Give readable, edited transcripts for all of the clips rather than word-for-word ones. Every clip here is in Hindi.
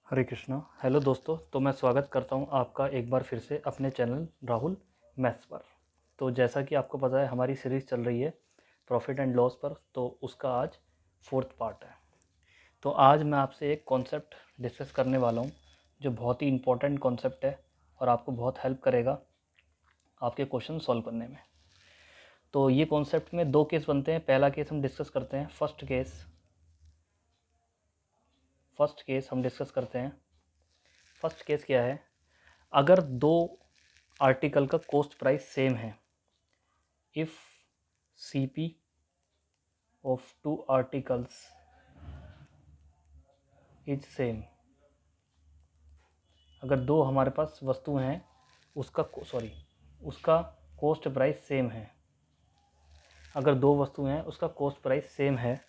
हरे कृष्णा। हेलो दोस्तों, तो मैं स्वागत करता हूं आपका एक बार फिर से अपने चैनल राहुल मैथ्स पर। तो जैसा कि आपको पता है हमारी सीरीज़ चल रही है प्रॉफिट एंड लॉस पर, तो उसका आज 4th पार्ट है। तो आज मैं आपसे एक कॉन्सेप्ट डिस्कस करने वाला हूं जो बहुत ही इम्पोर्टेंट कॉन्सेप्ट है और आपको बहुत हेल्प करेगा आपके क्वेश्चन सॉल्व करने में। तो ये कॉन्सेप्ट में 2 केस बनते हैं। पहला केस हम डिस्कस करते हैं, फर्स्ट केस हम डिस्कस करते हैं। फर्स्ट केस क्या है? अगर दो आर्टिकल का कॉस्ट प्राइस सेम है, if CP of two articles is same. अगर दो हमारे पास वस्तु हैं, उसका कॉस्ट प्राइस सेम है। अगर दो वस्तुएं हैं उसका कॉस्ट प्राइस सेम है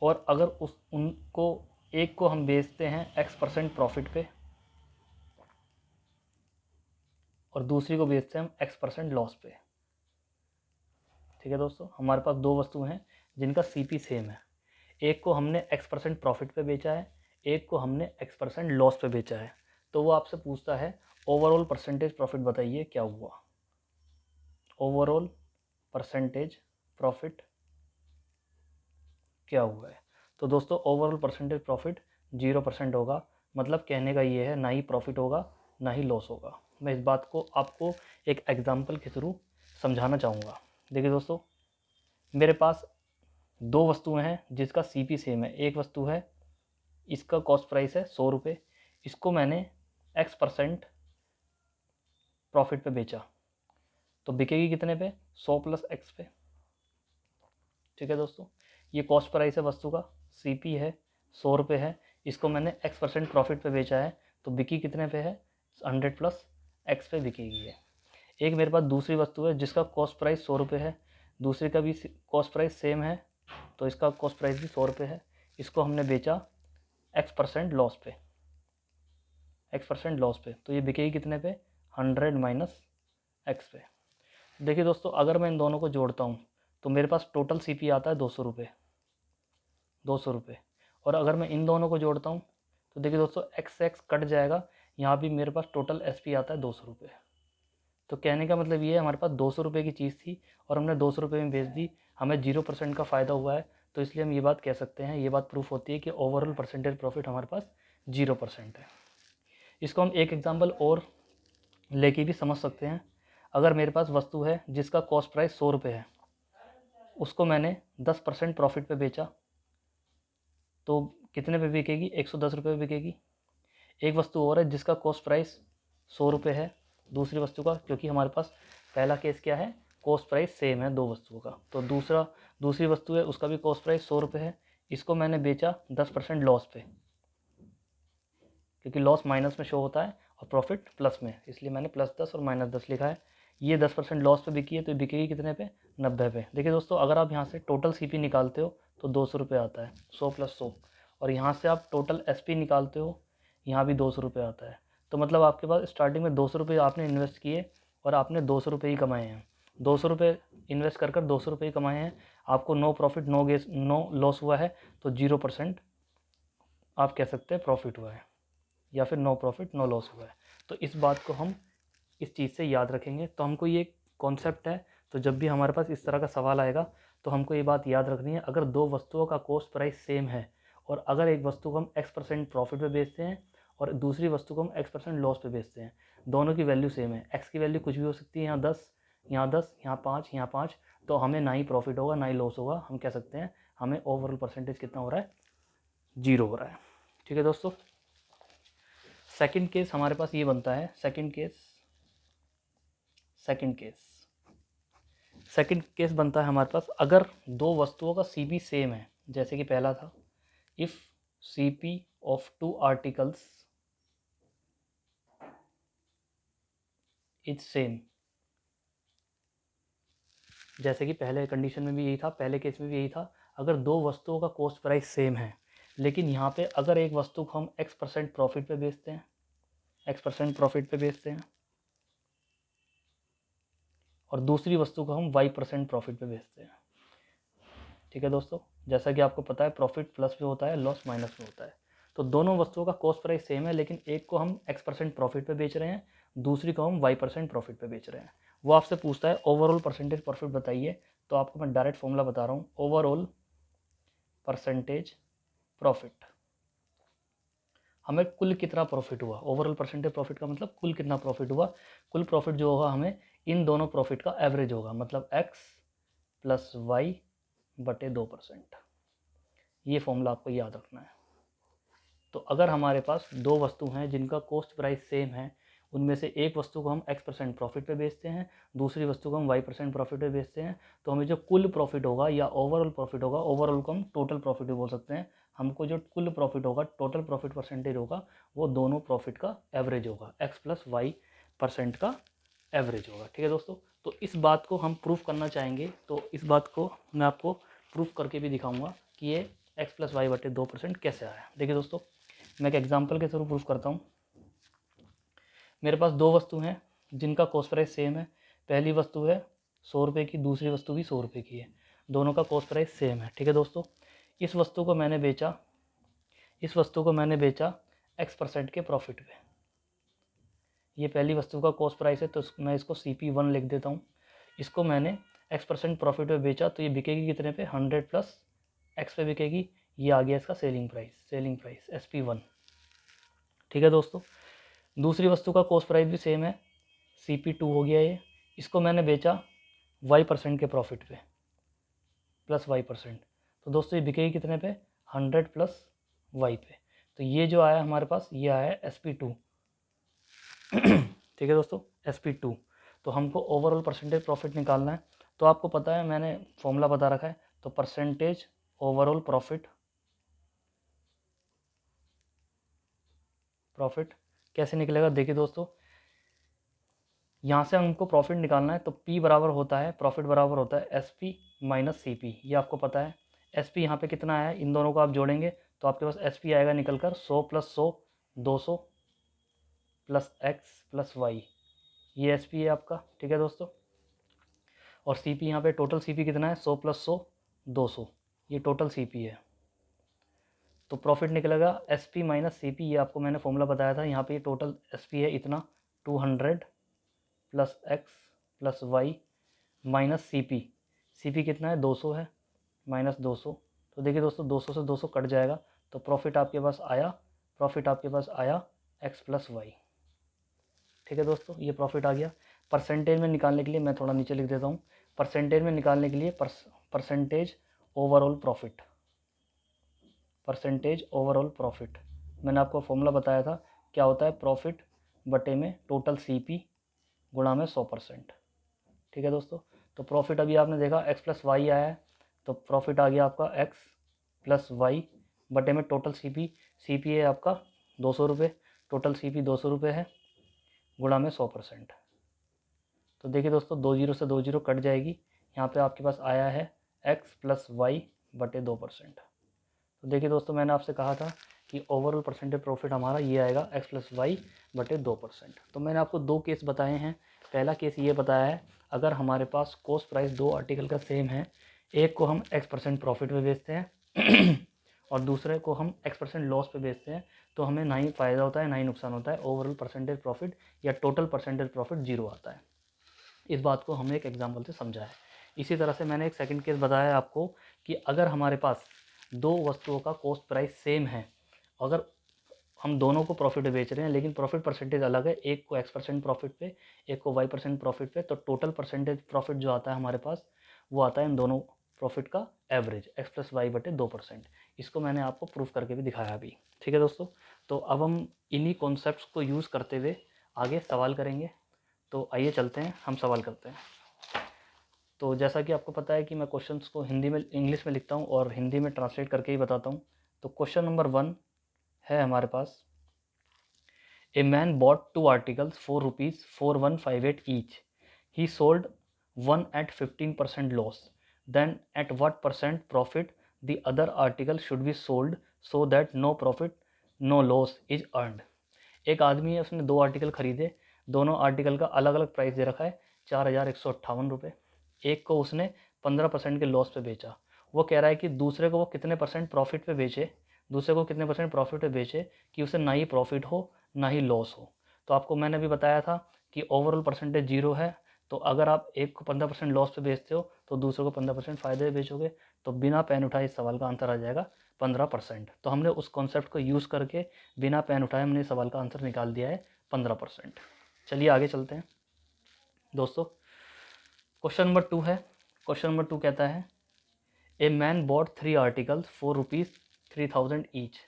और अगर उनको एक को हम बेचते हैं X% प्रॉफिट पे और दूसरी को बेचते हैं हम X% लॉस पे। ठीक है दोस्तों, हमारे पास दो वस्तुएं हैं जिनका CP सेम है। एक को हमने X% प्रॉफिट पे बेचा है, एक को हमने X% लॉस पे बेचा है। तो वो आपसे पूछता है ओवरऑल परसेंटेज प्रॉफिट बताइए क्या हुआ। ओवरऑल परसेंटेज प्रॉफिट क्या हुआ है? तो दोस्तों ओवरऑल परसेंटेज प्रॉफिट 0% होगा। मतलब कहने का ये है, ना ही प्रॉफिट होगा ना ही लॉस होगा। मैं इस बात को आपको एक एग्जाम्पल के थ्रू समझाना चाहूँगा। देखिए दोस्तों, मेरे पास दो वस्तुएं हैं जिसका CP सेम है। एक वस्तु है, इसका कॉस्ट प्राइस है 100 रुपये, इसको मैंने X% प्रॉफिट पे बेचा, तो बिकेगी कितने पे? 100 + X पे। ठीक है दोस्तों, ये कॉस्ट प्राइस है वस्तु का, CP है 100 रुपये है, इसको मैंने X% प्रॉफिट पे बेचा है, तो बिकी कितने पे है? 100 + X पे बिकेगी है। एक मेरे पास दूसरी वस्तु है जिसका कॉस्ट प्राइस 100 रुपये है, दूसरे का भी कॉस्ट प्राइस सेम है, तो इसका कॉस्ट प्राइस भी 100 रुपये है, इसको हमने बेचा X% लॉस पे, X% लॉस पे, तो ये बिकेगी कितने पे? 100 - X पे। देखिए दोस्तों, अगर मैं इन दोनों को जोड़ता हूँ तो मेरे पास टोटल CP आता है 200 रुपये, 200 रुपये। और अगर मैं इन दोनों को जोड़ता हूँ तो देखिए दोस्तों, X कट जाएगा, यहाँ भी मेरे पास टोटल SP आता है 200 रुपये। तो कहने का मतलब ये है, हमारे पास 200 रुपये की चीज़ थी और हमने 200 रुपये में बेच दी, हमें 0% का फ़ायदा हुआ है। तो इसलिए हम ये बात कह सकते हैं, ये बात प्रूफ होती है कि ओवरऑल परसेंटेज प्रॉफिट हमारे पास 0% है। इसको हम एक एग्जाम्पल और लेके भी समझ सकते हैं। अगर मेरे पास वस्तु है जिसका कॉस्ट प्राइस 100 रुपये है, उसको मैंने 10% प्रॉफिट पे बेचा, तो कितने पे बिकेगी? 110 रुपये पे बिकेगी। एक वस्तु और है जिसका कॉस्ट प्राइस 100 रुपये है, दूसरी वस्तु का, क्योंकि हमारे पास पहला केस क्या है, कॉस्ट प्राइस सेम है दो वस्तुओं का, तो दूसरी वस्तु है उसका भी कॉस्ट प्राइस 100 रुपये है, इसको मैंने बेचा 10% लॉस पे, क्योंकि लॉस माइनस में शो होता है और प्रॉफिट प्लस में, इसलिए मैंने +10 और -10 लिखा है। ये 10% लॉस पे बिकी है, तो बिकेगी कितने पे? 90 पे। देखिए दोस्तों, अगर आप यहाँ से टोटल CP निकालते हो तो 200 रुपये आता है, 100 + 100, और यहाँ से आप टोटल SP निकालते हो, यहाँ भी 200 रुपये आता है। तो मतलब आपके पास स्टार्टिंग में 200 रुपये आपने इन्वेस्ट किए और आपने 200 रुपये ही कमाए हैं। 200 रुपये इन्वेस्ट कर 200 रुपये ही कमाए हैं, आपको नो प्रॉफिट नो लॉस हुआ है, तो 0% आप कह सकते हैं प्रॉफिट हुआ है, या फिर नो प्रॉफिट नो लॉस हुआ है। तो इस बात को हम इस चीज़ से याद रखेंगे। तो हमको ये कॉन्सेप्ट है, तो जब भी हमारे पास इस तरह का सवाल आएगा तो हमको ये बात याद रखनी है, अगर दो वस्तुओं का कॉस्ट प्राइस सेम है और अगर एक वस्तु को हम X% प्रॉफिट पे बेचते हैं और दूसरी वस्तु को हम X% लॉस पे बेचते हैं, दोनों की वैल्यू सेम है, X की वैल्यू कुछ भी हो सकती है, यहाँ 10, यहाँ 10, यहाँ 5, यहाँ 5, तो हमें ना ही प्रॉफिट होगा ना ही लॉस होगा। हम कह सकते हैं हमें ओवरऑल परसेंटेज कितना हो रहा है? 0 हो रहा है। ठीक है दोस्तों, सेकंड केस हमारे पास ये बनता है। सेकंड केस बनता है हमारे पास, अगर दो वस्तुओं का CP सेम है, जैसे कि पहला था, if CP of two articles is same. जैसे कि पहले कंडीशन में भी यही था, पहले केस में भी यही था, अगर दो वस्तुओं का कॉस्ट प्राइस सेम है, लेकिन यहाँ पे अगर एक वस्तु को हम X% प्रॉफिट पे बेचते हैं, X% प्रॉफिट पे बेचते हैं, और दूसरी वस्तु को हम Y% प्रॉफिट पे बेचते हैं। ठीक है दोस्तों, जैसा कि आपको पता है प्रॉफिट प्लस में होता है, लॉस माइनस में होता है। तो दोनों वस्तुओं का कॉस्ट प्राइस सेम है, लेकिन एक को हम x% प्रॉफिट पे बेच रहे हैं, दूसरी को हम y% प्रॉफिट पे बेच रहे हैं। वो आपसे पूछता है ओवरऑल परसेंटेज प्रॉफिट बताइए, तो आपको मैं डायरेक्ट फॉर्मूला बता रहा हूँ, ओवरऑल परसेंटेज प्रॉफिट, हमें कुल कितना प्रॉफिट हुआ। ओवरऑल परसेंटेज प्रॉफिट का मतलब कुल कितना प्रॉफिट हुआ। कुल प्रॉफिट जो होगा हमें इन दोनों प्रॉफिट का एवरेज होगा, मतलब x प्लस वाई बटे 2%। ये फॉर्मूला आपको याद रखना है। तो अगर हमारे पास दो वस्तु हैं जिनका कॉस्ट प्राइस सेम है, उनमें से एक वस्तु को हम x% प्रॉफिट पे बेचते हैं, दूसरी वस्तु को हम y% प्रॉफिट पे बेचते हैं, तो हमें जो कुल प्रॉफिट होगा या ओवरऑल प्रॉफिट होगा, ओवरऑल को हम टोटल प्रॉफिट भी बोल सकते हैं, हमको जो कुल प्रॉफिट होगा, टोटल प्रॉफिट परसेंटेज होगा, वो दोनों प्रॉफिट का एवरेज होगा, x प्लस y% का एवरेज होगा। ठीक है दोस्तों, तो इस बात को हम प्रूफ करना चाहेंगे, तो इस बात को मैं आपको प्रूफ करके भी दिखाऊंगा कि ये x प्लस वाई बटे 2% कैसे आया। देखिए दोस्तों, मैं एक एग्जांपल के थ्रू प्रूफ करता हूँ। मेरे पास दो वस्तु हैं जिनका कॉस्ट प्राइस सेम है। पहली वस्तु है 100 रुपये की, दूसरी वस्तु भी 100 रुपये की है, दोनों का कॉस्ट प्राइस सेम है। ठीक है दोस्तों, इस वस्तु को मैंने बेचा x% के प्रॉफिट पे। ये पहली वस्तु का कॉस्ट प्राइस है, तो मैं इसको CP1 लिख देता हूँ। इसको मैंने x% प्रॉफिट पे बेचा, तो ये बिकेगी कितने पे, 100 प्लस x पे बिकेगी। ये आ गया इसका सेलिंग प्राइस SP1। ठीक है दोस्तों, दूसरी वस्तु का कॉस्ट प्राइस भी सेम है, CP2 हो गया ये। इसको मैंने बेचा y% के प्रॉफिट पे प्लस y%, तो दोस्तों ये बिकेगी कितने पे, 100 प्लस y पे। तो ये जो आया हमारे पास, ये आया SP2। ठीक है दोस्तों, SP2। तो हमको ओवरऑल परसेंटेज प्रॉफिट निकालना है। तो आपको पता है, मैंने फॉर्मूला बता रखा है, तो परसेंटेज ओवरऑल प्रॉफिट कैसे निकलेगा। देखिए दोस्तों, यहाँ से हमको प्रॉफिट निकालना है, तो P बराबर होता है, प्रॉफिट बराबर होता है SP माइनस CP, ये आपको पता है। SP यहाँ पे कितना है, इन दोनों को आप जोड़ेंगे तो आपके पास SP आएगा निकल कर 100 plus 100 200 plus x plus y, ये SP है आपका। ठीक है दोस्तों, और CP यहाँ पे टोटल CP कितना है, 100 प्लस 100 200, ये टोटल CP है। तो प्रॉफिट निकलेगा SP माइनस CP, ये आपको मैंने फॉर्मूला बताया था। यहाँ पे ये टोटल SP है इतना 200 plus x plus y minus CP कितना है, 200 है, माइनस 200। तो देखिए दोस्तों, 200 से 200 कट जाएगा, तो प्रॉफिट आपके पास आया x प्लस वाई। ठीक है दोस्तों, ये प्रॉफिट आ गया। परसेंटेज में निकालने के लिए मैं थोड़ा नीचे लिख देता हूँ। परसेंटेज में निकालने के लिए परसेंटेज ओवरऑल प्रॉफिट, मैंने आपको फॉर्मूला बताया था, क्या होता है, प्रॉफिट बटे में टोटल CP गुणा में 100%। ठीक है दोस्तों, तो प्रॉफिट अभी आपने देखा x प्लस वाई आया है, तो प्रॉफिट आ गया आपका x प्लस वाई बटे में टोटल CP है आपका 200 रुपये, टोटल CP 200 रुपये है, गुणा में 100%। तो देखिए दोस्तों, 2 जीरो से 2 जीरो कट जाएगी, यहाँ पे आपके पास आया है x प्लस वाई बटे 2%। तो देखिए दोस्तों, मैंने आपसे कहा था कि ओवरऑल परसेंटेज प्रॉफिट हमारा ये आएगा x प्लस वाई बटे 2%। तो मैंने आपको दो केस बताए हैं। पहला केस ये बताया है, अगर हमारे पास कॉस्ट प्राइस दो आर्टिकल का सेम है, एक को हम x% प्रॉफिट पे बेचते हैं और दूसरे को हम x% लॉस पे बेचते हैं, तो हमें ना ही फ़ायदा होता है ना ही नुकसान होता है, ओवरऑल परसेंटेज प्रॉफिट या टोटल परसेंटेज प्रॉफिट जीरो आता है। इस बात को हमने एक एग्जाम्पल से समझा है। इसी तरह से मैंने एक सेकंड केस बताया आपको कि अगर हमारे पास दो वस्तुओं का कॉस्ट प्राइस सेम है, अगर हम दोनों को प्रॉफिट पे बेच रहे हैं लेकिन प्रॉफिट परसेंटेज अलग है, एक को x% प्रॉफिट पे, एक को y% प्रॉफिट पे, तो टोटल परसेंटेज प्रॉफिट जो आता है हमारे पास, वो आता है इन दोनों प्रॉफिट का एवरेज x प्लस वाई बटे 2%। इसको मैंने आपको प्रूफ करके भी दिखाया अभी। ठीक है दोस्तों, तो अब हम इन्हीं कॉन्सेप्ट्स को यूज़ करते हुए आगे सवाल करेंगे। तो आइए चलते हैं, हम सवाल करते हैं। तो जैसा कि आपको पता है कि मैं क्वेश्चंस को हिंदी में इंग्लिश में लिखता हूँ और हिंदी में ट्रांसलेट करके ही बताता हूँ। तो क्वेश्चन नंबर 1 है हमारे पास, a man bought 2 articles for ₹4158 each, he sold one at 15% loss, then at what % profit the other article should be sold so that no profit no loss is earned. एक आदमी है, उसने दो आर्टिकल खरीदे, दोनों आर्टिकल का अलग अलग प्राइस दे रखा है 4158 रुपये। एक को उसने 15% के लॉस पे बेचा। वो कह रहा है कि दूसरे को वो कितने परसेंट प्रॉफिट पे बेचे दूसरे को कितने परसेंट प्रॉफिट पे बेचे कि उसे ना ही प्रॉफिट हो ना ही लॉस हो। तो आपको मैंने भी बताया था कि ओवरऑल परसेंटेज 0 है, तो अगर आप एक को 15% लॉस पे बेचते हो तो दूसरे को 15% फ़ायदे पे बेचोगे, तो बिना पेन उठाए इस सवाल का आंसर आ जाएगा 15%। तो हमने उस कॉन्सेप्ट को यूज़ करके बिना पेन उठाए हमने सवाल का आंसर निकाल दिया है 15%। चलिए आगे चलते हैं दोस्तों। क्वेश्चन नंबर 2 है। क्वेश्चन नंबर 2 कहता है ए man bot 3 articles for ₹3000 each.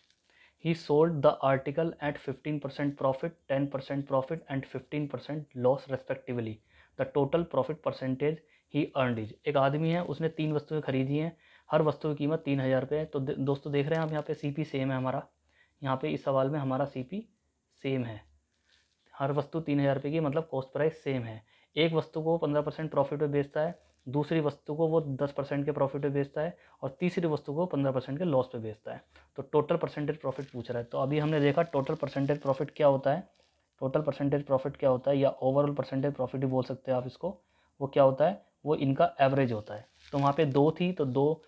He sold the article at 15% profit, 10% profit and 15% loss respectively. The total profit percentage he earned is। एक आदमी है, उसने 3 वस्तुएं खरीदी हैं, हर वस्तु की कीमत 3000 रुपये है। तो दोस्तों देख रहे हैं आप यहाँ पे सीपी सेम है हमारा, यहाँ पे इस सवाल में हमारा सीपी सेम है, हर वस्तु 3000 रुपये की, मतलब कॉस्ट प्राइस सेम है। एक वस्तु को 15% प्रॉफिट पे बेचता है, दूसरी वस्तु को वो 10% के प्रॉफिट पे बेचता है और तीसरी वस्तु को 15% के लॉस पे बेचता है। तो टोटल परसेंटेज प्रॉफिट पूछ रहा है। तो अभी हमने देखा टोटल परसेंटेज प्रॉफिट क्या होता है, टोटल परसेंटेज प्रॉफिट क्या होता है, या ओवरऑल परसेंटेज प्रॉफिट भी बोल सकते हैं आप इसको। वो क्या होता है, वो इनका एवरेज होता है। तो वहाँ पे 2 थी तो दो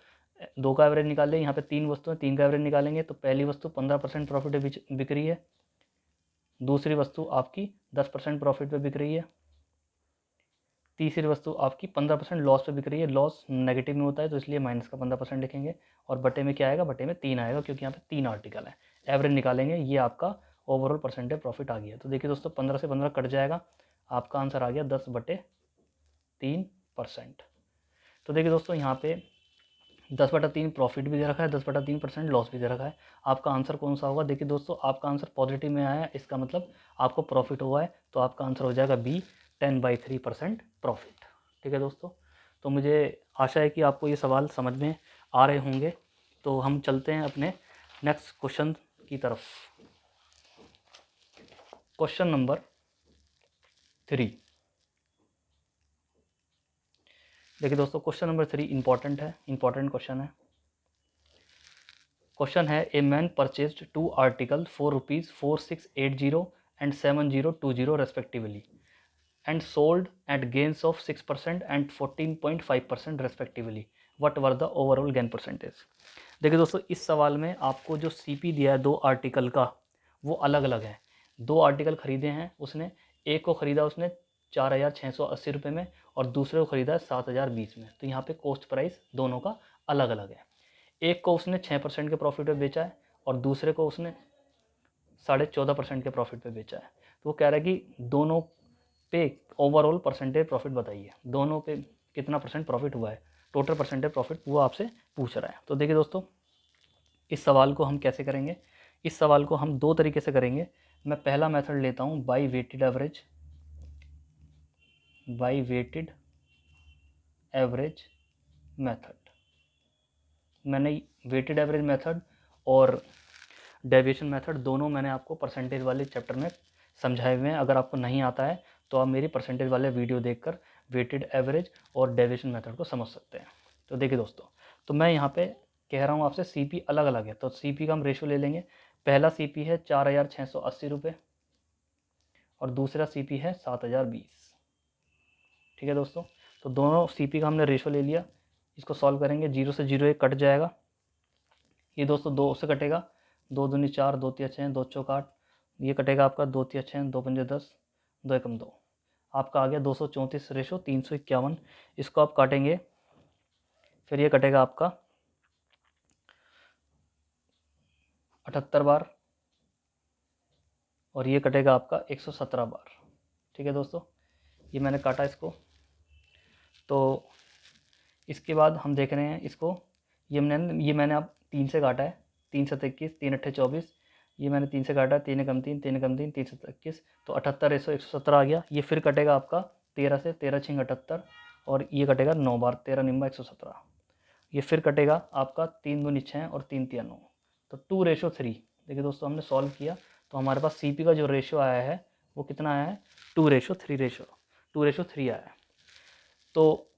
का एवरेज निकाले, यहाँ पे 3 वस्तुएं, 3 का एवरेज निकालेंगे। तो पहली वस्तु 15% प्रॉफिट पे बिक रही है, दूसरी वस्तु आपकी 10% प्रॉफिट पे बिक रही है, तीसरी वस्तु आपकी 15% लॉस पे बिक रही है। लॉस नेगेटिव में होता है तो इसलिए माइनस का 15% लिखेंगे, और बटे में क्या आएगा, बटे में 3 आएगा, क्योंकि यहाँ पे 3 आर्टिकल है। एवरेज निकालेंगे, ये आपका ओवरऑल परसेंटेज प्रॉफिट आ गया। तो देखिए दोस्तों 15 से 15 कट जाएगा, आपका आंसर आ गया 10/3%। तो देखिए दोस्तों यहाँ पे 10/3 प्रॉफिट भी दे रखा है, 10/3% लॉस भी दे रखा है। आपका आंसर कौन सा होगा, देखिए दोस्तों आपका आंसर पॉजिटिव में आया है, इसका मतलब आपको प्रॉफिट हुआ है, तो आपका आंसर हो जाएगा बी, 10/3% प्रॉफिट। ठीक है दोस्तों, तो मुझे आशा है कि आपको ये सवाल समझ में आ रहे होंगे। तो हम चलते हैं अपने नेक्स्ट क्वेश्चन की तरफ। Question number 3। देखिए दोस्तों क्वेश्चन नंबर 3 इंपॉर्टेंट है, इंपॉर्टेंट क्वेश्चन है। क्वेश्चन है a man purchased 2 article for ₹4680 and 7020 respectively and sold at gains of 6% and 14.5% respectively. What were the overall gain percentage. देखिए दोस्तों इस सवाल में आपको जो सीपी दिया है 2 आर्टिकल का, वो अलग अलग है। 2 आर्टिकल खरीदे हैं उसने, एक को ख़रीदा उसने 4680 रुपये में और दूसरे को ख़रीदा 7020 में। तो यहाँ पे कॉस्ट प्राइस दोनों का अलग अलग है। एक को उसने 6% के प्रॉफिट पे बेचा है और दूसरे को उसने 14.5% के प्रॉफिट पे बेचा है। तो वो कह रहा है कि दोनों पे ओवरऑल परसेंटेज प्रॉफिट बताइए, दोनों पे कितना परसेंट प्रॉफिट हुआ है, टोटल परसेंटेज प्रॉफिट वो आपसे पूछ रहा है। तो देखिए दोस्तों इस सवाल को हम कैसे करेंगे, इस सवाल को हम 2 तरीके से करेंगे। मैं पहला मेथड लेता हूँ by weighted average, by weighted average method. मैंने वेटेड एवरेज मेथड और डेविएशन मेथड दोनों मैंने आपको परसेंटेज वाले चैप्टर में समझाए हुए हैं। अगर आपको नहीं आता है तो आप मेरी परसेंटेज वाले वीडियो देखकर वेटेड एवरेज और डेविएशन मेथड को समझ सकते हैं। तो देखिए दोस्तों, तो मैं यहाँ पे कह रहा हूँ आपसे सीपी अलग अलग है, तो सीपी का हम रेशो ले लेंगे। पहला सीपी है 4680 रुपये और दूसरा सीपी है 7020। ठीक है दोस्तों, तो दोनों सीपी का हमने रेशो ले लिया। इसको सॉल्व करेंगे, 0 से 0 एक कट जाएगा, ये दोस्तों 2 से कटेगा, 2 दूनी 4, 2 तिया 6, 2 चौक 8, ये कटेगा आपका 2 तिया 6, 2 पंजे 10, 2 एकम 2, आपका आ गया 234 रेशो 351। इसको आप काटेंगे, फिर ये कटेगा आपका 78 बार और ये कटेगा आपका 117 बार। ठीक है दोस्तों, ये मैंने काटा इसको। तो इसके बाद हम देख रहे हैं इसको, ये मैंने अब 3 से काटा है, 3 7 21, 3 8 24, ये मैंने 3 से काटा, 3 एकम 3, 3 एकम 3, 3 7 21, तो 78 117 आ गया। ये फिर कटेगा आपका 13 से, 13 6 78 और ये कटेगा 9 बार, 13 निम्बा 117। ये फिर कटेगा आपका 3 दूनी 6 और 3 तिया 9, तो 2:3। देखिए दोस्तों हमने सॉल्व किया तो हमारे पास सीपी का जो रेशो आया है वो कितना आया है, 2:3 आया है। तो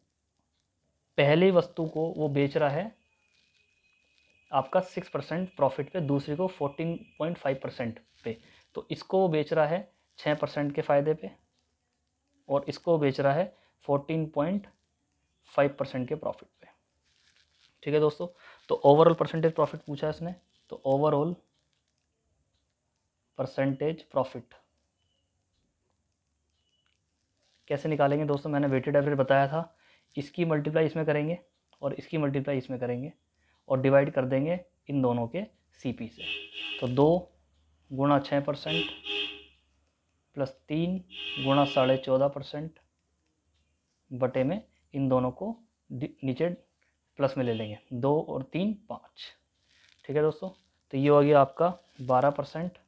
पहली वस्तु को वो बेच रहा है आपका 6% प्रॉफिट पे, दूसरी को 14.5% पे। तो इसको वो बेच रहा है 6% के फ़ायदे पे और इसको बेच रहा है 14.5% के प्रॉफिट पे। ठीक है दोस्तों, तो ओवरऑल परसेंटेज प्रॉफिट पूछा है इसने, तो ओवरऑल परसेंटेज प्रॉफिट कैसे निकालेंगे दोस्तों? मैंने वेटेड एवरेज बताया था, इसकी मल्टीप्लाई इसमें करेंगे और इसकी मल्टीप्लाई इसमें करेंगे और डिवाइड कर देंगे इन दोनों के CP से। तो 2 गुणा 6% प्लस 3 गुणा 14.5% बटे में इन दोनों को नीचे प्लस में ले लेंगे, 2 और 3 5। ठीक है दोस्तों, तो ये हो गया आपका 12%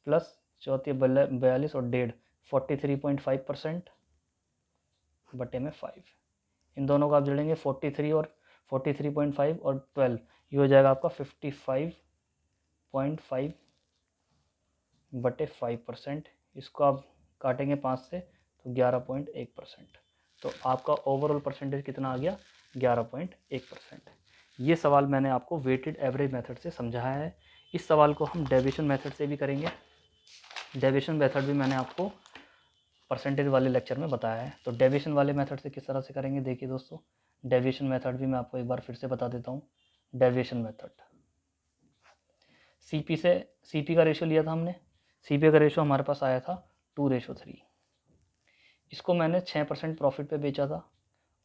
प्लस 42 और 1.5 43.5% बटे में 5। इन दोनों को आप जोड़ेंगे 43 और 43.5 और 12, ये हो जाएगा आपका 55.5 बटे 5%। इसको आप काटेंगे 5 से तो 11.1%। तो आपका ओवरऑल परसेंटेज कितना आ गया? 11.1%। ये सवाल मैंने आपको वेटेड एवरेज मेथड से समझाया है। इस सवाल को हम डेविएशन मेथड से भी करेंगे। डेविएशन मेथड भी मैंने आपको परसेंटेज वाले लेक्चर में बताया है। तो डेविएशन वाले मेथड से किस तरह से करेंगे, देखिए दोस्तों, डेविएशन मेथड भी मैं आपको एक बार फिर से बता देता हूँ। डेविएशन मेथड, CP का रेशियो लिया था हमने, CP का रेशियो हमारे पास आया था 2:3। इसको मैंने 6% प्रॉफिट पे बेचा था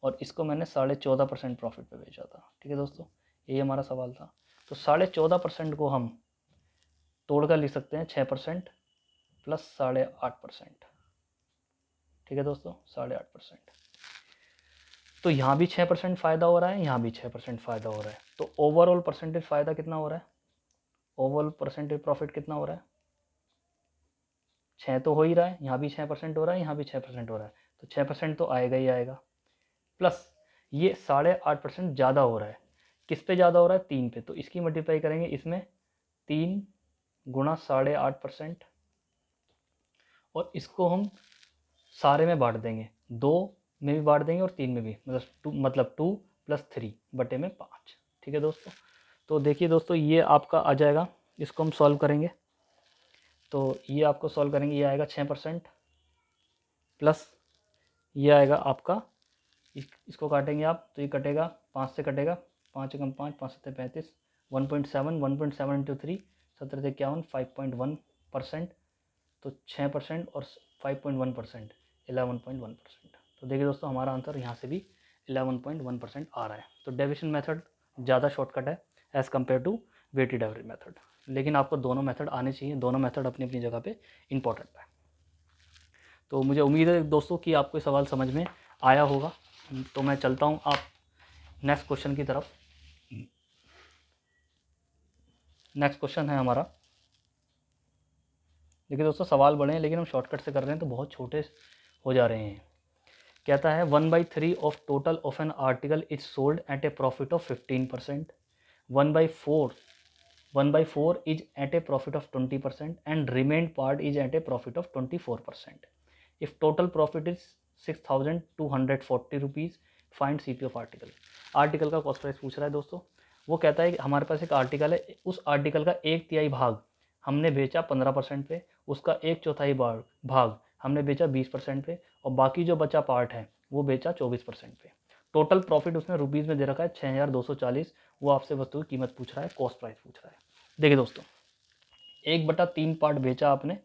और इसको मैंने 14.5% प्रॉफिट पे बेचा था। ठीक है दोस्तों, यही हमारा सवाल था। तो 14.5% को हम तोड़कर लिख सकते हैं 6% प्लस 8.5%। ठीक है दोस्तों, 8.5%। तो यहाँ भी 6% फ़ायदा हो रहा है, यहाँ भी 6% फ़ायदा हो रहा है। तो ओवरऑल परसेंटेज फ़ायदा कितना हो रहा है? ओवरऑल परसेंटेज प्रॉफिट कितना हो रहा है? 6 तो हो ही रहा है, यहाँ भी 6% हो रहा है, यहाँ भी 6% हो रहा है, तो 6% तो आएगा ही आएगा। प्लस ये 8.5% ज़्यादा हो रहा है। किस पे ज़्यादा हो रहा है? 3 पे। तो इसकी मल्टीप्लाई करेंगे इसमें 3 गुणा 8.5% और इसको हम सारे में बांट देंगे, 2 में भी बांट देंगे और 3 में भी, मतलब 2 + 3 बटे में 5। ठीक है दोस्तों, तो देखिए दोस्तों, ये आपका आ जाएगा, इसको हम सॉल्व करेंगे। तो ये आपको सॉल्व करेंगे, ये आएगा 6% प्लस ये आएगा आपका, इसको काटेंगे आप तो ये कटेगा, 5 से कटेगा, 5 कम 5, 5 7 35, 1.7 × 3 17 से 51, 5.1%। तो 6% और 5.1% 11.1%। तो देखिए दोस्तों, हमारा आंसर यहाँ से भी 11.1% आ रहा है। तो डेविएशन मेथड ज़्यादा शॉर्टकट है as compare to weighted average method, लेकिन आपको दोनों मेथड आने चाहिए, दोनों मेथड अपनी अपनी जगह पे इंपॉर्टेंट है। तो मुझे उम्मीद है दोस्तों कि आपको सवाल समझ में आया होगा। तो मैं चलता हूँ आप नेक्स्ट क्वेश्चन की तरफ। नेक्स्ट क्वेश्चन है हमारा, देखिए दोस्तों, सवाल बड़े हैं लेकिन हम शॉर्टकट से कर रहे हैं तो बहुत छोटे हो जा रहे हैं। कहता है 1/3 of total of an article is sold at a profit of 15%, 1/4 is at a profit of 20% and remained part is at a profit of 24%। If total profit is 6,240 rupees, find CP of article. Article का कॉस्ट प्राइस पूछ रहा है दोस्तों। वो कहता है कि हमारे पास एक आर्टिकल है, उस आर्टिकल का 1/3 भाग हमने बेचा 15% पे, उसका 1/4 भाग हमने बेचा 20% पे और बाकी जो बचा पार्ट है वो बेचा 24% पे। टोटल प्रॉफिट उसने रुपीज़ में दे रखा है 6,240। वो आपसे वस्तु की कीमत पूछ रहा है, कॉस्ट प्राइस पूछ रहा है। देखिए दोस्तों, 1/3 पार्ट बेचा आपने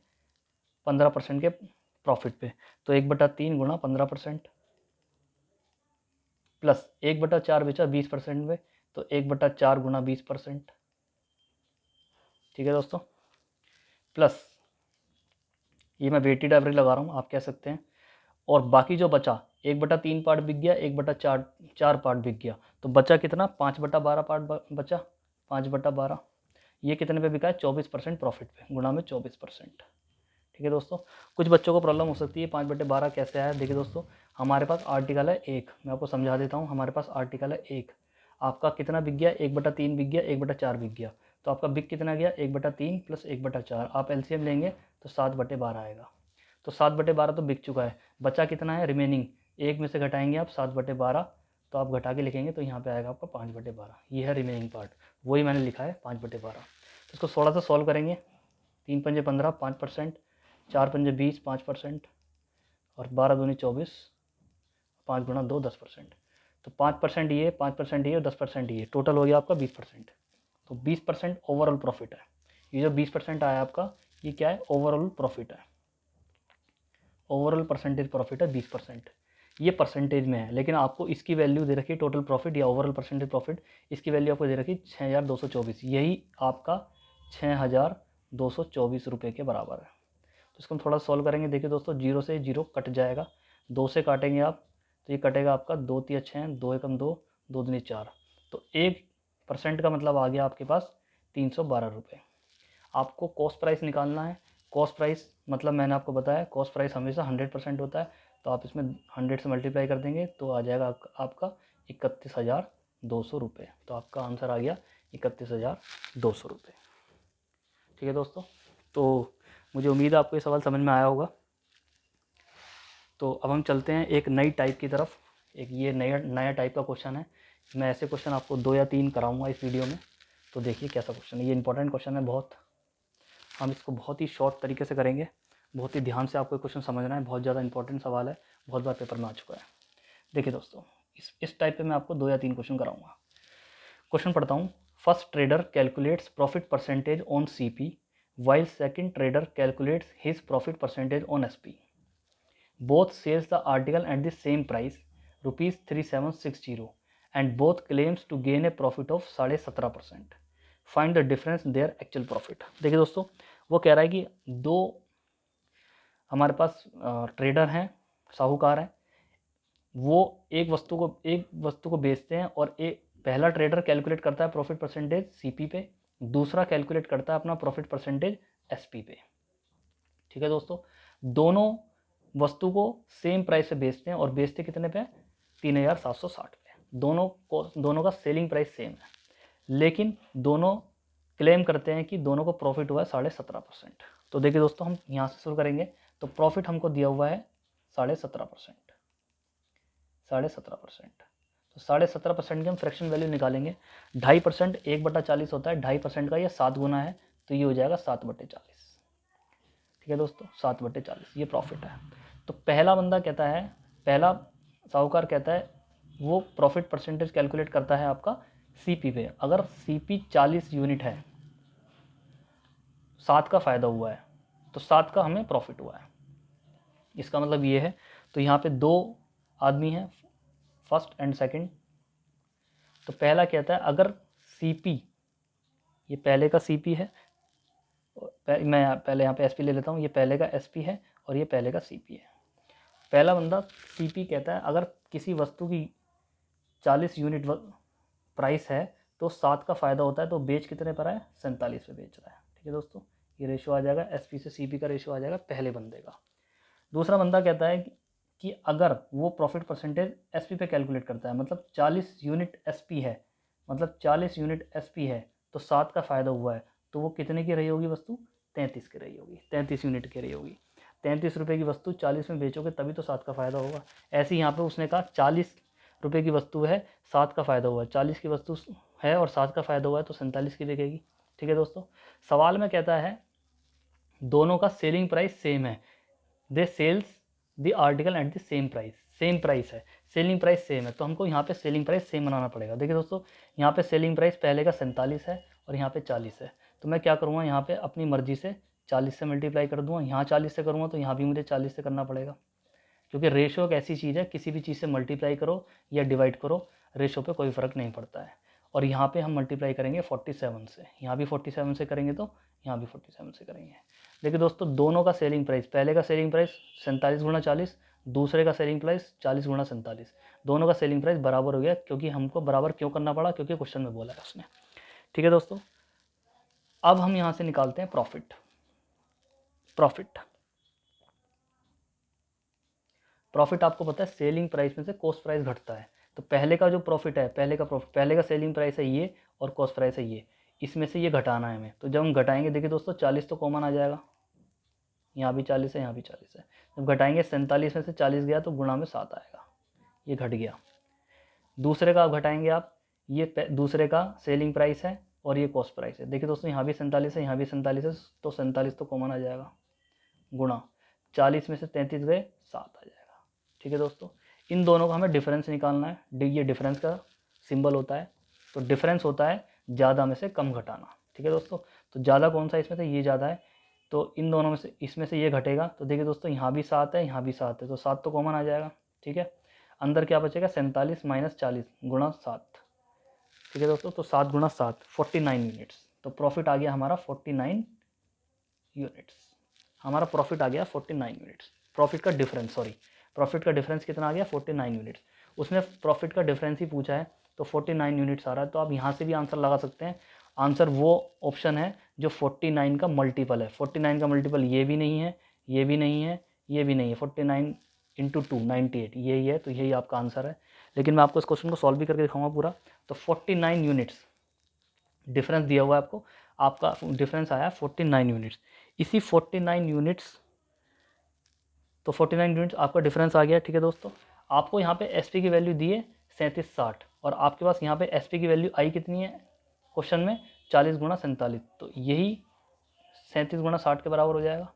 15% के प्रॉफिट पे, तो 1/3 गुणा 15% प्लस 1/4 बेचा 20% में, तो 1/4 गुणा 20%। ठीक है दोस्तों, प्लस ये मैं वेटेड एवरेज लगा रहा हूँ, आप कह सकते हैं। और बाकी जो बचा 1/3 पार्ट बिक गया, 1/4 पार्ट बिक गया, तो बचा कितना? 5/12 पार्ट बचा, 5/12। ये कितने पे बिका है? 24% प्रॉफिट पे, गुणा में 24%। ठीक है दोस्तों, कुछ बच्चों को प्रॉब्लम हो सकती है 5/12 कैसे आया। देखिए दोस्तों, हमारे पास आर्टिकल है 1, मैं आपको समझा देता हूँ। हमारे पास आर्टिकल है 1, आपका कितना बिक गया? 1/3 बिक गया, 1/4 बिक गया, तो आपका बिक कितना गया? 1/3 प्लस 1/4। आप LCM लेंगे तो 7/12 आएगा। तो 7/12 तो बिक चुका है, बचा कितना है? रिमेनिंग 1 में से घटाएंगे आप 7/12, तो आप घटा के लिखेंगे तो यहाँ पे आएगा आपका 5/12। ये है रिमेनिंग पार्ट, वही मैंने लिखा है 5/12। इसको थोड़ा सा सॉल्व करेंगे। 3 पंजे 15, 5%, 4 पंजे 20, 5%, और 12 दूनी 24, 5 गुणा 2 10%। तो 5% ये, 5% ये, 10% ये, टोटल हो गया आपका 20%। तो 20% ओवरऑल प्रॉफिट है। ये जो 20% आया आपका, ये क्या है, ओवरऑल प्रॉफिट है। ओवरऑल परसेंटेज प्रॉफिट है 20%। ये परसेंटेज में है, लेकिन आपको इसकी वैल्यू दे रखी है टोटल प्रॉफिट या ओवरऑल परसेंटेज प्रॉफिट, इसकी वैल्यू आपको दे रखी है 6224। यही आपका 6224 रुपये के बराबर है। तो इसको हम थोड़ा सॉल्व करेंगे। देखिए दोस्तों, 0 से 0 कट जाएगा, 2 से काटेंगे आप तो ये कटेगा आपका 2 तिया 6, 2 एकम 2, 2 दूनी 4। तो 1% का मतलब आ गया आपके पास 312 रुपये। आपको कॉस्ट प्राइस निकालना है। कॉस्ट प्राइस मतलब मैंने आपको बताया, कॉस्ट प्राइस हमेशा 100% होता है, तो आप इसमें 100 से मल्टीप्लाई कर देंगे तो आ जाएगा आपका 31,200 रुपये। तो आपका आंसर आ गया 31,200 रुपये। ठीक है दोस्तों, तो मुझे उम्मीद है आपको ये सवाल समझ में आया होगा। तो अब हम चलते हैं एक नई टाइप की तरफ। एक ये नया टाइप का क्वेश्चन है। मैं ऐसे क्वेश्चन आपको 2 या 3 कराऊंगा इस वीडियो में। तो देखिए कैसा क्वेश्चन है। ये इंपॉर्टेंट क्वेश्चन है बहुत। हम इसको बहुत ही शॉर्ट तरीके से करेंगे। बहुत ही ध्यान से आपको क्वेश्चन समझना है। बहुत ज़्यादा इंपॉर्टेंट सवाल है, बहुत बार पेपर में आ चुका है। देखिए दोस्तों, इस टाइप पे मैं आपको 2 या 3 क्वेश्चन कराऊंगा। क्वेश्चन पढ़ता हूँ। First trader calculates profit percentage on CP while second trader calculates his profit percentage on SP. Both sells the article at the same price rupees 3760 and both claims to gain a profit of 17.5%. Find the difference their actual profit. देखिए दोस्तों, वो कह रहा है कि दो हमारे पास ट्रेडर हैं, साहूकार हैं। वो एक वस्तु को बेचते हैं और एक पहला ट्रेडर कैलकुलेट करता है प्रॉफिट परसेंटेज CP पे, दूसरा कैलकुलेट करता है अपना प्रॉफिट परसेंटेज SP पे। ठीक है दोस्तों, दोनों वस्तु को सेम प्राइस पे बेचते हैं और बेचते कितने पे, 3760 पे। दोनों का सेलिंग प्राइस सेम है, लेकिन दोनों क्लेम करते हैं कि दोनों को प्रॉफिट हुआ है 17.5%। तो देखिए दोस्तों, हम यहाँ से शुरू करेंगे। तो प्रॉफिट हमको दिया हुआ है 17.5%। 17.5%, तो 17.5% की हम फ्रैक्शन वैल्यू निकालेंगे। 2.5% 1/40 होता है, 2.5% का ये 7 गुना है, तो ये हो जाएगा 7/40। ठीक है दोस्तों, 7/40 ये प्रॉफिट है। तो पहला बंदा कहता है, पहला साहूकार कहता है वो प्रॉफिट परसेंटेज कैलकुलेट करता है आपका CP पे। अगर CP 40 यूनिट है, 7 का फ़ायदा हुआ है, तो 7 का हमें प्रॉफिट हुआ है। इसका मतलब ये है। तो यहाँ पे 2 आदमी हैं, फर्स्ट एंड सेकंड। तो पहला कहता है अगर CP, ये पहले का CP है, मैं पहले यहाँ पे SP ले लेता हूँ, ये पहले का SP है और ये पहले का CP है। पहला बंदा CP कहता है अगर किसी वस्तु की 40 यूनिट प्राइस है तो 7 का फ़ायदा होता है, तो बेच कितने पर है, 47 पे बेच रहा है। ठीक है दोस्तों, ये रेशो आ जाएगा, SP से CP का रेशो आ जाएगा पहले बंदे का। दूसरा बंदा कहता है कि अगर वो प्रॉफिट परसेंटेज SP पे कैलकुलेट करता है, मतलब 40 यूनिट SP है, मतलब 40 यूनिट SP है, तो 7 का फ़ायदा हुआ है, तो वो कितने की रही होगी वस्तु, 33 की रही होगी, 33 यूनिट की रही होगी। 33 रुपये की वस्तु 40 में बेचोगे तभी तो 7 का फ़ायदा होगा। ऐसे ही यहाँ पे उसने कहा 40 रुपये की वस्तु है, 7 का फ़ायदा हुआ है, 40 की वस्तु है और 7 का फ़ायदा हुआ है, तो 47 की बिकेगी। ठीक है दोस्तों, सवाल में कहता है दोनों का सेलिंग प्राइस सेम है, they sells the article at the same price. Same price है, सेलिंग प्राइस सेम है, तो हमको यहाँ पे सेलिंग प्राइस सेम बनाना पड़ेगा। देखिए दोस्तों, यहाँ पे सेलिंग प्राइस पहले का 47 है और यहाँ पे 40 है, तो मैं क्या करूँगा, यहाँ पे अपनी मर्जी से 40 से मल्टीप्लाई कर दूँगा। यहाँ 40 से करूँगा तो यहाँ भी मुझे 40 से करना पड़ेगा, क्योंकि रेशो एक ऐसी चीज़ है, किसी भी चीज़ से मल्टीप्लाई करो या डिवाइड करो, रेशो पे कोई फ़र्क नहीं पड़ता है। और यहाँ पे हम मल्टीप्लाई करेंगे 47 से, यहाँ भी 47 से करेंगे तो यहाँ भी 47 से करेंगे। देखिए दोस्तों, दोनों का सेलिंग प्राइस, पहले का सेलिंग प्राइस 47 गुणा 40, दूसरे का सेलिंग प्राइस 40 गुणा 47, दोनों का सेलिंग प्राइस बराबर हो गया। क्योंकि हमको बराबर क्यों करना पड़ा, क्योंकि क्वेश्चन में बोला है उसने। ठीक है दोस्तों, अब हम यहाँ से निकालते हैं प्रॉफिट। प्रॉफिट आपको पता है सेलिंग प्राइस में से कॉस्ट प्राइस घटता है। तो पहले का जो प्रॉफिट है, पहले का सेलिंग प्राइस है ये और कॉस्ट प्राइस है ये, इसमें से ये घटाना है हमें। तो जब हम घटाएंगे, देखिए दोस्तों 40 तो कॉमन आ जाएगा, यहाँ भी 40 है, यहाँ भी 40 है। जब घटाएंगे 47 में से 40 गया तो गुणा में 7 आएगा, ये घट गया। दूसरे का आप घटाएंगे आप, ये दूसरे का सेलिंग प्राइस है और ये कॉस्ट प्राइस है। देखिए दोस्तों, यहाँ भी 47 है, यहाँ भी 47 है, तो 47 तो कॉमन आ जाएगा, गुणा 40 में से 33 गए 7 आ जाएगा। ठीक है दोस्तों, इन दोनों का हमें डिफरेंस निकालना है। ये डिफरेंस का सिंबल होता है। तो डिफरेंस होता है ज़्यादा में से कम घटाना। ठीक है दोस्तों, तो ज़्यादा कौन सा इसमें से, ये ज़्यादा है, तो इन दोनों में से इसमें से ये घटेगा। तो देखिए दोस्तों, यहाँ भी 7 है, यहाँ भी 7 है, तो 7 तो कॉमन आ जाएगा। ठीक है, अंदर क्या बचेगा, 47 माइनस 40 गुणा 7। ठीक है दोस्तों, तो 7 गुणा 7 49 यूनिट्स। तो प्रॉफिट आ गया हमारा 49 यूनिट्स। हमारा प्रॉफिट आ गया 49 यूनिट्स। प्रॉफिट का डिफरेंस, सॉरी, प्रॉफिट का डिफरेंस कितना आ गया, 49 यूनिट्स। उसने प्रॉफिट का डिफरेंस ही पूछा है, तो 49 यूनिट्स आ रहा है। तो आप यहाँ से भी आंसर लगा सकते हैं। आंसर वो ऑप्शन है जो 49 का मल्टीपल है। 49 का मल्टीपल ये भी नहीं है, ये भी नहीं है, ये भी नहीं है। 49 इंटू 2 98, यही है, तो यही आपका आंसर है। लेकिन मैं आपको इस क्वेश्चन को सॉल्व भी करके दिखाऊंगा पूरा। तो 49 यूनिट्स डिफरेंस दिया हुआ है आपको, आपका डिफरेंस आया 49 यूनिट्स। इसी 49 यूनिट्स, तो 49 यूनिट्स आपका डिफरेंस आ गया। ठीक है दोस्तों, आपको यहाँ पे एसपी की वैल्यू दी है 3760, और आपके पास यहाँ पे एसपी की वैल्यू आई कितनी है क्वेश्चन में, 40 गुणा 47, तो यही 37 गुणा 60 के बराबर हो जाएगा।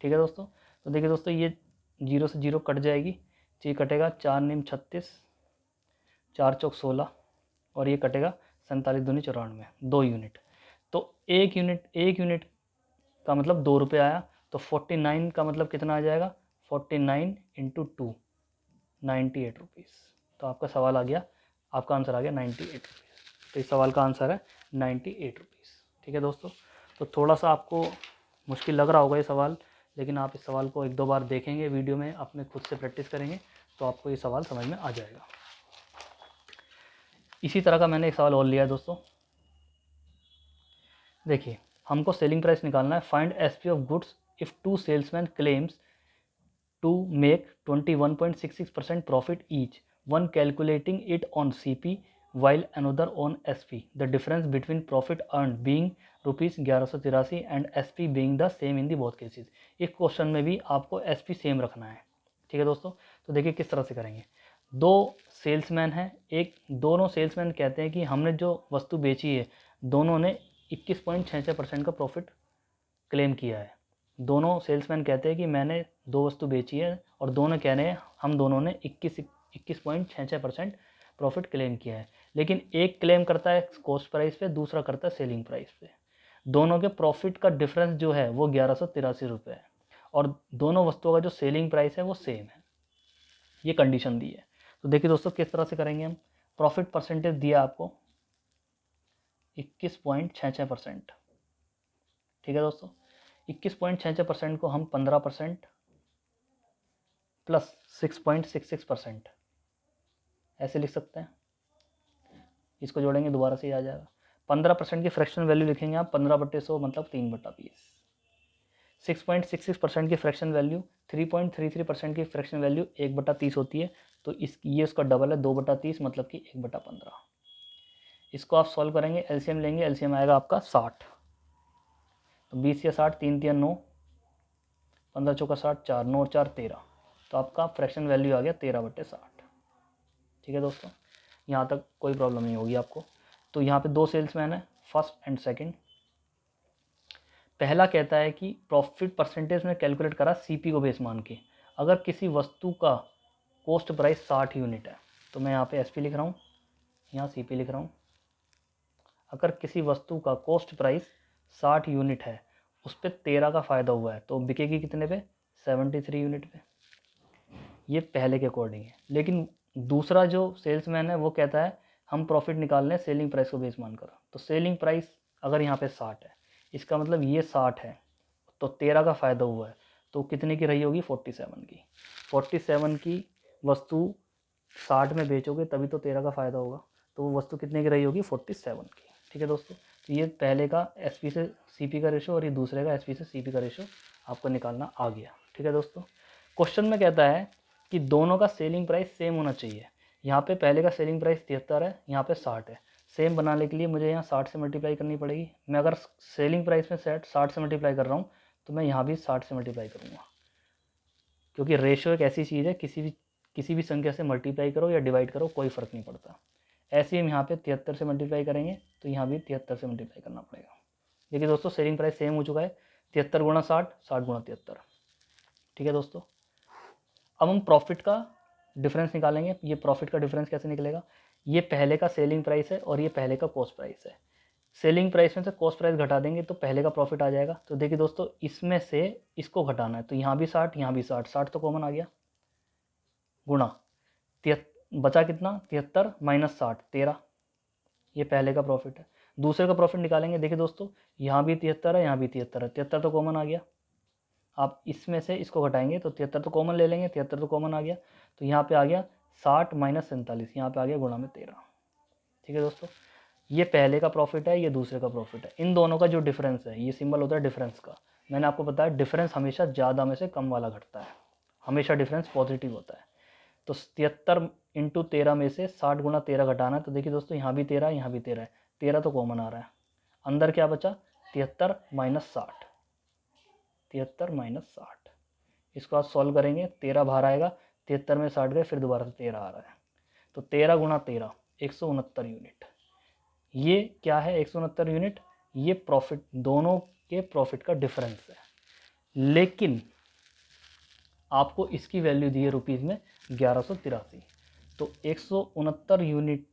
ठीक है दोस्तों, तो देखिए दोस्तों, ये 0 से 0 कट जाएगी, तो ये कटेगा 4 निम 36, 4 चौक 16, और ये कटेगा 47 दूनी 94, 2 यूनिट। तो एक यूनिट का मतलब 2 रुपये आया। तो 49 का मतलब कितना आ जाएगा, 49 इंटू 2 98 रुपीज़। तो आपका सवाल आ गया, आपका आंसर आ गया 98 रुपीज़। तो इस सवाल का आंसर है 98 रुपीज़। ठीक है दोस्तों, तो थोड़ा सा आपको मुश्किल लग रहा होगा ये सवाल, लेकिन आप इस सवाल को 1-2 बार देखेंगे वीडियो में, अपने खुद से प्रैक्टिस करेंगे, तो आपको ये सवाल समझ में आ जाएगा। इसी तरह का मैंने एक सवाल और लिया है दोस्तों। देखिए, हमको सेलिंग प्राइस निकालना है। Find SP of goods if two salesman claims to make 21.66% profit each, one calculating it on CP while another on SP, the difference between profit earned being rupees 1183 and SP being the same in the both cases। इस क्वेश्चन में भी आपको SP सेम रखना है। ठीक है दोस्तों, तो देखिए किस तरह से करेंगे। दो सेल्समैन हैं, दोनों सेल्समैन कहते हैं कि हमने जो वस्तु बेची है, दोनों ने 21.66% का प्रॉफिट क्लेम किया है। दोनों सेल्समैन कहते हैं कि मैंने 2 वस्तु बेची है, और दोनों कह रहे हैं हम दोनों ने 21.66% प्रॉफिट क्लेम किया है। लेकिन एक क्लेम करता है कॉस्ट प्राइस पे, दूसरा करता है सेलिंग प्राइस पे। दोनों के प्रॉफिट का डिफरेंस जो है वो 1183 रुपये है, और दोनों वस्तुओं का जो सेलिंग प्राइस है वो सेम है। ये कंडीशन दी है। तो देखिए दोस्तों, किस तरह से करेंगे हम। प्रॉफिट परसेंटेज दिया आपको 21.66%। ठीक है दोस्तों, 21.66% को हम 15% प्लस 6.66% ऐसे लिख सकते हैं। इसको जोड़ेंगे दोबारा से ही आ जाएगा। 15% की फ्रैक्शन वैल्यू लिखेंगे आप 15/100 मतलब 3/20। 6.66% की फ्रैक्शन वैल्यू, 3.33% की फ्रैक्शन वैल्यू 1/30 होती है। तो ये उसका डबल है, 2/30 मतलब कि 1/15। इसको आप सॉल्व करेंगे, एलसीएम लेंगे, एलसीएम आएगा आपका 60। तो 20 या 60, 3 3 9, 15 चौका 60, 4 9 4 13। तो आपका फ्रैक्शन वैल्यू आ गया 13/60। ठीक है दोस्तों, यहाँ तक कोई प्रॉब्लम नहीं होगी आपको। तो यहाँ पे 2 सेल्समैन है, फर्स्ट एंड सेकंड। पहला कहता है कि प्रॉफिट परसेंटेज में कैलकुलेट करा सीपी को बेस मान के। अगर किसी वस्तु का कॉस्ट प्राइस 60 यूनिट है, तो मैं यहाँ पे एसपी लिख रहा हूँ, यहाँ सीपी लिख रहा हूँ। अगर किसी वस्तु का कॉस्ट प्राइस 60 यूनिट है, उस पर 13 का फ़ायदा हुआ है, तो बिकेगी कितने पे, 73 यूनिट पे। ये पहले के अकॉर्डिंग है। लेकिन दूसरा जो सेल्समैन है वो कहता है हम प्रॉफिट निकाल लें सेलिंग प्राइस को बेस मान कर। तो सेलिंग प्राइस अगर यहाँ पे 60 है, इसका मतलब ये 60 है, तो 13 का फ़ायदा हुआ है, तो कितने की रही होगी, 47 की। 47 की वस्तु 60 में बेचोगे तभी तो 13 का फ़ायदा होगा, तो वो वस्तु कितने की रही होगी, 47 की। ठीक है दोस्तों, तो ये पहले का एसपी से सीपी का रेशो और ये दूसरे का एसपी से सीपी का रेशो आपको निकालना आ गया। ठीक है दोस्तों, क्वेश्चन में कहता है कि दोनों का सेलिंग प्राइस सेम होना चाहिए। यहाँ पे पहले का सेलिंग प्राइस 73 है, यहाँ पे 60 है। सेम बनाने के लिए मुझे यहाँ 60 से मल्टीप्लाई करनी पड़ेगी। मैं अगर सेलिंग प्राइस में 60 से मल्टीप्लाई कर रहा हूँ, तो मैं यहाँ भी 60 से मल्टीप्लाई करूँगा, क्योंकि रेशो एक ऐसी चीज़ है, किसी भी संख्या से मल्टीप्लाई करो या डिवाइड करो कोई फ़र्क नहीं पड़ता। ऐसे ही हम यहाँ पे 73 से मल्टीप्लाई करेंगे, तो यहाँ भी 73 से मल्टीप्लाई करना पड़ेगा। देखिए दोस्तों, सेलिंग प्राइस सेम हो चुका है, 73 गुणा 60, 60 गुणा 73। ठीक है दोस्तों, अब हम प्रॉफिट का डिफरेंस निकालेंगे। ये प्रॉफिट का डिफरेंस कैसे निकलेगा, ये पहले का सेलिंग प्राइस है और ये पहले का कॉस्ट प्राइस है। सेलिंग प्राइस में से कॉस्ट प्राइस घटा देंगे तो पहले का प्रॉफिट आ जाएगा। तो देखिए दोस्तों, इसमें से इसको घटाना है, तो यहाँ भी 60, यहाँ भी 60, 60 तो कॉमन आ गया, गुणा बचा कितना, 73 माइनस 60, 13। ये पहले का प्रॉफिट है। दूसरे का प्रॉफिट निकालेंगे, देखिए दोस्तों, यहाँ भी 73 है, यहाँ भी 73 है, 73 तो कॉमन आ गया। आप इसमें से इसको घटाएंगे तो 73 तो कॉमन ले लेंगे, 73 तो कॉमन आ गया, तो यहाँ पे आ गया 60 माइनस 47, यहाँ पे आ गया गुणा में 13। ठीक है दोस्तों, ये पहले का प्रॉफिट है, ये दूसरे का प्रॉफिट है। इन दोनों का जो डिफरेंस है, ये सिंबल होता है डिफरेंस का। मैंने आपको बताया डिफरेंस हमेशा ज़्यादा में से कम वाला घटता है, हमेशा डिफरेंस पॉजिटिव होता है। तो 73 इंटू 13 में से 60 गुणा 13 घटाना है, तो देखिए दोस्तों, यहाँ भी 13 है, यहाँ भी 13 है, 13 तो कॉमन आ रहा है। अंदर क्या बचा, 73 माइनस 60, 73 माइनस 60। इसको आप सॉल्व करेंगे, 13 बाहर आएगा, 73 में 60 गए, फिर दोबारा से 13 आ रहा है। तो 13 गुणा 13, 169 यूनिट। ये क्या है, 169 यूनिट, ये प्रॉफिट, दोनों के प्रॉफिट का डिफरेंस है। लेकिन आपको इसकी वैल्यू दी है रुपीज़ में 1183, तो 169 यूनिट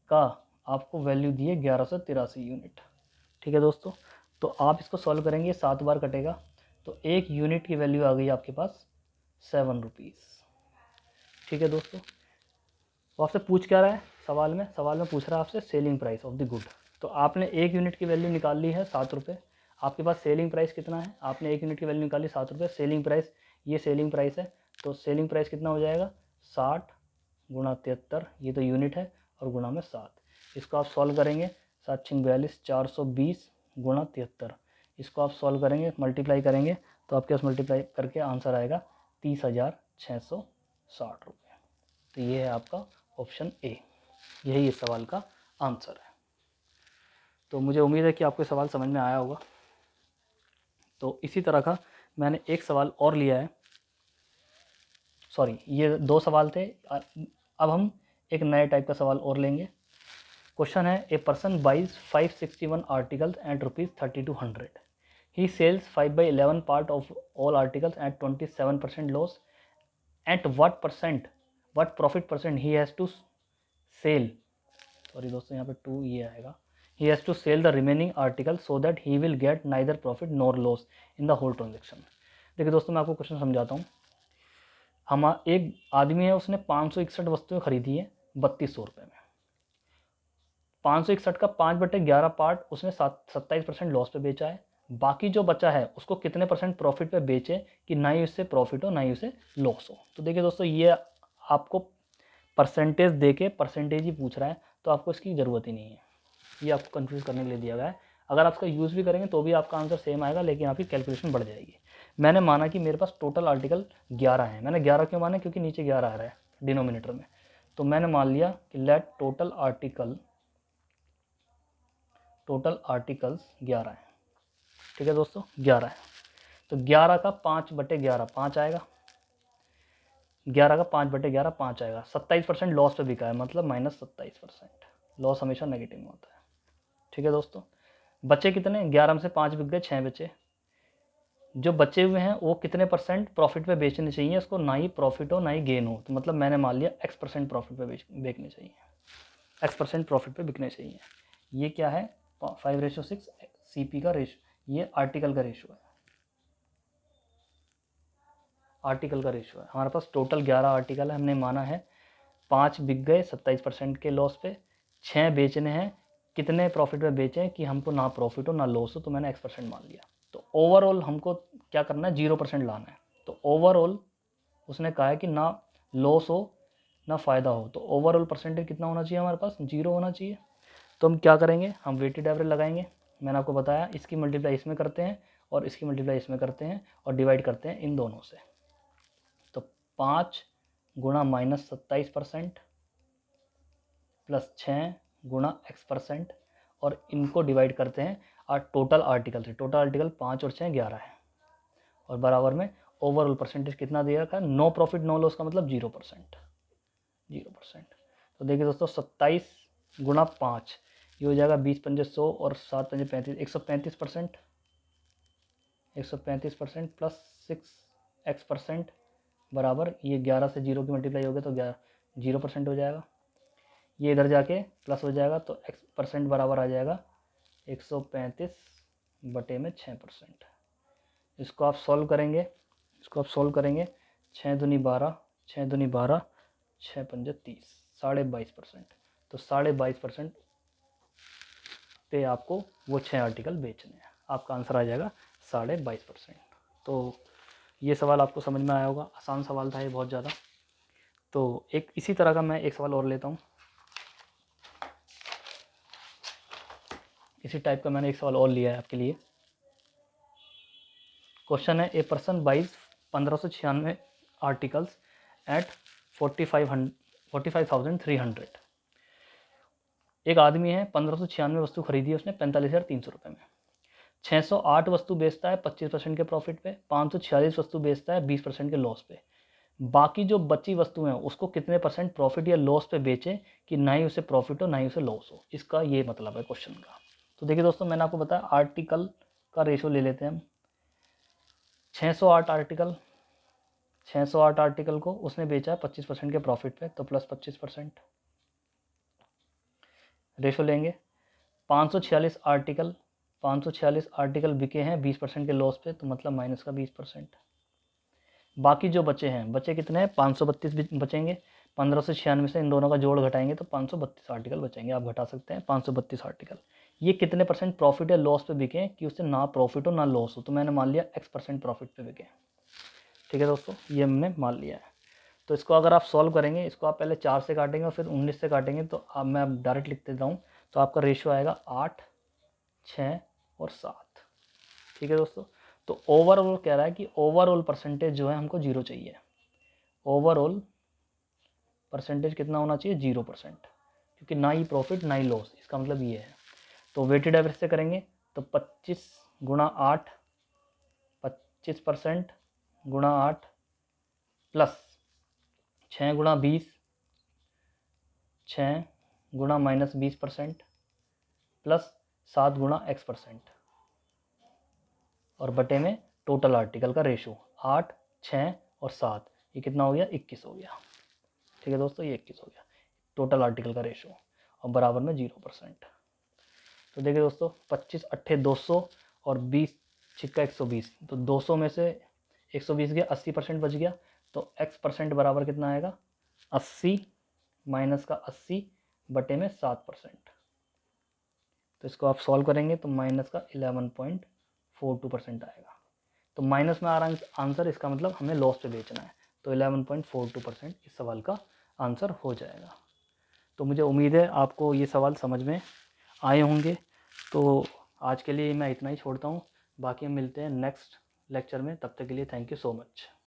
का आपको वैल्यू दी है 1183 यूनिट। ठीक है दोस्तों, तो आप इसको सॉल्व करेंगे, 7 बार कटेगा, तो 1 यूनिट की वैल्यू आ गई आपके पास 7 रुपीज़। ठीक है दोस्तों, वो आपसे पूछ क्या रहा है सवाल में पूछ रहा है आपसे selling price of the good. तो आपने 1 यूनिट की वैल्यू निकाल ली है 7 रुपये। आपके पास सेलिंग प्राइस कितना है, आपने 1 यूनिट की वैल्यू निकाली 7 रुपये। सेलिंग प्राइस, ये सेलिंग प्राइस है, तो सेलिंग प्राइस कितना हो जाएगा, 60 गुणा 73, ये तो यूनिट है, और गुणा में 7। इसको आप सॉल्व करेंगे, 7 6 42, 420 गुणा 73। इसको आप सॉल्व करेंगे, मल्टीप्लाई करेंगे, तो आपके पास मल्टीप्लाई करके आंसर आएगा 30,660 रुपये। तो ये है आपका ऑप्शन ए, यही इस सवाल का आंसर है। तो मुझे उम्मीद है कि आपको सवाल समझ में आया होगा। तो इसी तरह का मैंने एक सवाल और लिया है, सॉरी ये 2 सवाल थे। अब हम एक नए टाइप का सवाल और लेंगे। क्वेश्चन है, a person buys 561 articles at ₹3200। He sells 5/11 part of all articles at 27% loss. At what profit percent he has to sell, sorry दोस्तों यहाँ पे 2 ये आएगा, he has to sell the remaining article so that he will get neither profit nor loss in the whole transaction। देखिए दोस्तों, मैं आपको क्वेश्चन समझाता हूँ। हम एक आदमी है, उसने 561 वस्तुएं खरीदी है 3200 रुपये में। 561 का 5/11 पार्ट उसने 27% लॉस पे बेचा है। बाकी जो बचा है उसको कितने परसेंट प्रॉफिट पे बेचे कि ना ही उससे प्रॉफिट हो ना ही उसे लॉस हो। तो देखिए दोस्तों, ये आपको परसेंटेज दे के परसेंटेज ही पूछ रहा है, तो आपको इसकी ज़रूरत ही नहीं है, ये आपको कंफ्यूज करने के लिए दिया गया है। अगर आप इसका यूज़ भी करेंगे तो भी आपका आंसर सेम आएगा, लेकिन आपकी कैलकुलेशन बढ़ जाएगी। मैंने माना कि मेरे पास टोटल आर्टिकल 11 हैं। मैंने 11 क्यों माना, क्योंकि नीचे 11 आ रहा है डिनोमिनेटर में। तो मैंने मान लिया कि लेट टोटल आर्टिकल्स 11 है। ठीक है दोस्तों, 11 है, तो 11 का 5/11 5 आएगा, 11 का 5/11 5 आएगा। 27% लॉस पे बिका है, मतलब -27%। लॉस हमेशा नेगेटिव में होता है। ठीक है दोस्तों, बचे कितने, 11 में से 5 बिक गए, 6 बचे। जो बचे हुए हैं वो कितने परसेंट प्रॉफिट पे बेचने चाहिए, उसको ना ही प्रॉफिट हो ना ही गेन हो। तो मतलब मैंने मान लिया X% प्रॉफिट पे बेचने चाहिए, X% प्रॉफिट पे बिकने चाहिए। ये क्या है, 5:6 CP का रेशो, ये आर्टिकल का रेशो है, आर्टिकल का रेशो है। हमारे पास टोटल 11 आर्टिकल है, हमने माना है 5 बिक गए 27% के लॉस पे, 6 बेचने हैं, कितने प्रॉफिट पे बेचें कि हमको ना प्रॉफिट हो ना लॉस हो, तो मैंने X% मान लिया। तो ओवरऑल हमको क्या करना है, 0% लाना है। तो ओवरऑल उसने कहा है कि ना लॉस हो ना फ़ायदा हो, तो ओवरऑल परसेंटेज कितना होना चाहिए, हमारे पास 0 होना चाहिए। तो हम क्या करेंगे, हम वेटेड एवरेज लगाएंगे। मैंने आपको बताया, इसकी मल्टीप्लाई इसमें करते हैं और इसकी मल्टीप्लाई इसमें करते हैं और डिवाइड करते हैं इन दोनों से। तो 5 गुणा -27% प्लस 6 गुणा X% और इनको डिवाइड करते हैं और टोटल आर्टिकल से। टोटल आर्टिकल 5 और 6 11 है, और बराबर में ओवरऑल परसेंटेज कितना दिया था, नो प्रॉफिट नो लॉस का मतलब 0%। 0%। तो देखिए दोस्तों, 27 गुणा 5, ये हो जाएगा 20 पंजे 100 और 7 पंजे 35, 135%। 135% प्लस 6X% बराबर, ये 11 से 0 की मल्टीप्लाई हो गया तो 0% हो जाएगा। ये इधर जाके प्लस हो जाएगा, तो एक्स परसेंट बराबर आ जाएगा 135/6%। इसको आप सॉल्व करेंगे, 6 दूनी 12, 6 दूनी 12, 6 पंजे 30, 22.5%। तो 22.5% पे आपको वो 6 आर्टिकल बेचने हैं। आपका आंसर आ जाएगा 22.5%। तो ये सवाल आपको समझ में आया होगा, आसान सवाल था ये बहुत ज़्यादा। तो एक इसी तरह का मैं एक सवाल और लेता हूँ। इसी टाइप का मैंने एक सवाल और लिया है आपके लिए। क्वेश्चन है, a person buys 1596 articles at 45,300। एक आदमी है, 1596 वस्तु खरीदी है उसने 45,300 रुपये में। 608 वस्तु बेचता है 25% के प्रॉफिट पे, 546 वस्तु बेचता है 20% के लॉस पे। बाकी जो बची वस्तुएं हैं उसको कितने परसेंट प्रॉफिट या लॉस पे बेचे कि ना ही उसे प्रॉफिट हो ना ही उसे लॉस हो। इसका ये मतलब है क्वेश्चन का। तो देखिए दोस्तों, मैंने आपको बताया आर्टिकल का रेशो ले लेते हैं हम। 608 आर्टिकल, 608 आर्टिकल को उसने बेचा है 25% के प्रॉफिट पे, तो प्लस 25% रेशो लेंगे। 546 आर्टिकल, 546 आर्टिकल बिके हैं 20% के लॉस पे, तो मतलब माइनस का 20%। बाकी जो बचे हैं, बचे कितने हैं, 532 बचेंगे। 1596 से इन दोनों का जोड़ घटाएंगे तो 532 आर्टिकल बचेंगे। आप घटा सकते हैं 532 आर्टिकल। ये कितने परसेंट प्रॉफिट या लॉस पे बिके कि उससे ना प्रॉफिट हो ना लॉस हो, तो मैंने मान लिया x% प्रॉफिट पे बिके। ठीक है दोस्तों, ये हमने मान लिया है। तो इसको अगर आप सॉल्व करेंगे, इसको आप पहले 4 से काटेंगे और फिर 19 से काटेंगे, तो अब मैं डायरेक्ट लिख देता हूँ। तो आपका रेशियो आएगा 8, 6 और 7। ठीक है दोस्तों, तो ओवरऑल कह रहा है कि ओवरऑल परसेंटेज जो है हमको 0 चाहिए। ओवरऑल परसेंटेज कितना होना चाहिए, 0%, क्योंकि ना ही प्रॉफिट ना ही लॉस। इसका मतलब ये है। तो वेटेड एवरेज से करेंगे तो 25 गुणा 8, 25% गुणा 8 प्लस 6 गुणा 20, 6 गुणा माइनस 20% प्लस 7 गुणा x% और बटे में टोटल आर्टिकल का रेशो 8, 6 और 7। ये कितना हो गया, 21 हो गया। ठीक है दोस्तों, ये 21 हो गया टोटल आर्टिकल का रेशो, और बराबर में 0%। तो देखिए दोस्तों, 25 अट्ठे 200 और 20 छिक्का 120, तो 200 में से 120 गया, 80% बच गया। तो x% बराबर कितना आएगा, 80 माइनस का 80 बटे में 7%। तो इसको आप सॉल्व करेंगे तो माइनस का 11.42% आएगा। तो माइनस में आ रहा है आंसर, इसका मतलब हमें लॉस पे बेचना है। तो 11.42% इस सवाल का आंसर हो जाएगा। तो मुझे उम्मीद है आपको ये सवाल समझ में आए होंगे। तो आज के लिए मैं इतना ही छोड़ता हूँ, बाकी हम मिलते हैं नेक्स्ट लेक्चर में। तब तक के लिए थैंक यू सो मच।